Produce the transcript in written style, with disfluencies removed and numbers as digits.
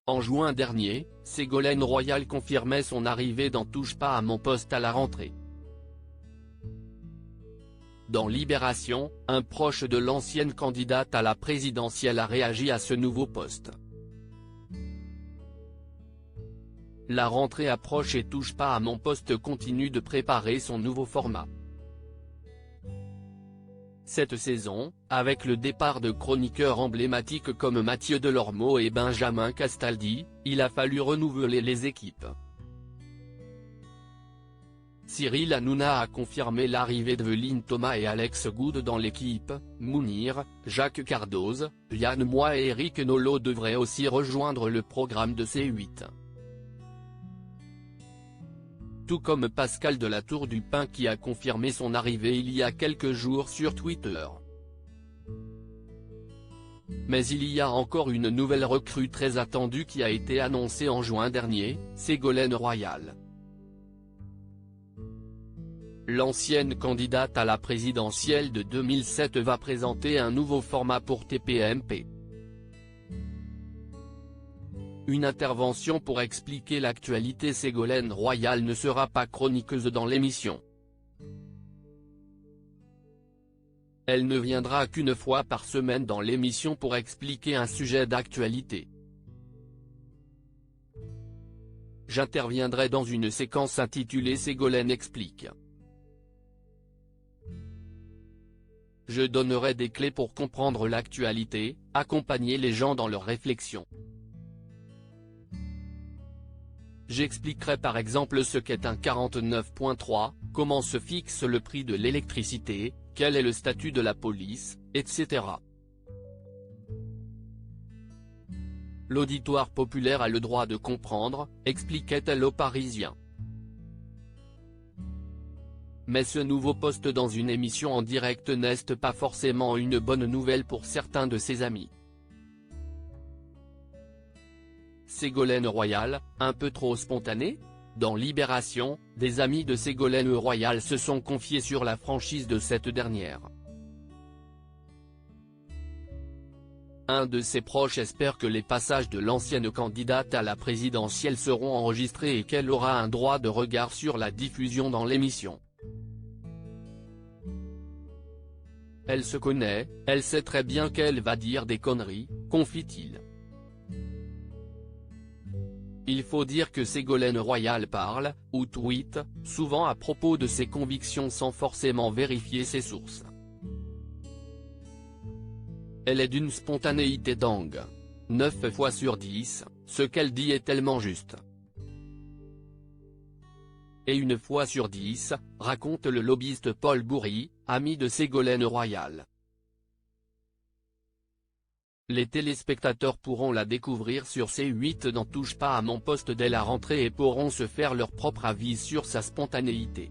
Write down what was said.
En juin dernier, Ségolène Royal confirmait son arrivée dans Touche pas à mon poste à la rentrée. Dans Libération, un proche de l'ancienne candidate à la présidentielle a réagi à ce nouveau poste. La rentrée approche et Touche pas à mon poste continue de préparer son nouveau format. Cette saison, avec le départ de chroniqueurs emblématiques comme Mathieu Delormeau et Benjamin Castaldi, il a fallu renouveler les équipes. Cyril Hanouna a confirmé l'arrivée d'Evelyne Thomas et Alex Goud dans l'équipe. Mounir, Jacques Cardoz, Yann Moix et Eric Nolot devraient aussi rejoindre le programme de C8. Tout comme Pascal de la Tour du Pin qui a confirmé son arrivée il y a quelques jours sur Twitter. Mais il y a encore une nouvelle recrue très attendue qui a été annoncée en juin dernier, Ségolène Royal. L'ancienne candidate à la présidentielle de 2007 va présenter un nouveau format pour TPMP. Une intervention pour expliquer l'actualité. Ségolène Royal ne sera pas chroniqueuse dans l'émission. Elle ne viendra qu'une fois par semaine dans l'émission pour expliquer un sujet d'actualité. J'interviendrai dans une séquence intitulée Ségolène explique. Je donnerai des clés pour comprendre l'actualité, accompagner les gens dans leurs réflexions. J'expliquerai par exemple ce qu'est un 49.3, comment se fixe le prix de l'électricité, quel est le statut de la police, etc. L'auditoire populaire a le droit de comprendre, expliquait-elle aux Parisiens. Mais ce nouveau poste dans une émission en direct n'est pas forcément une bonne nouvelle pour certains de ses amis. Ségolène Royal, un peu trop spontanée ? Dans Libération, des amis de Ségolène Royal se sont confiés sur la franchise de cette dernière. Un de ses proches espère que les passages de l'ancienne candidate à la présidentielle seront enregistrés et qu'elle aura un droit de regard sur la diffusion dans l'émission. Elle se connaît, elle sait très bien qu'elle va dire des conneries, confie-t-il. Il faut dire que Ségolène Royal parle, ou tweete, souvent à propos de ses convictions sans forcément vérifier ses sources. Elle est d'une spontanéité dingue. 9 fois sur 10, ce qu'elle dit est tellement juste. Et 1 fois sur 10, raconte le lobbyiste Paul Bourri, ami de Ségolène Royal. Les téléspectateurs pourront la découvrir sur C8 dans Touche pas à mon poste dès la rentrée et pourront se faire leur propre avis sur sa spontanéité.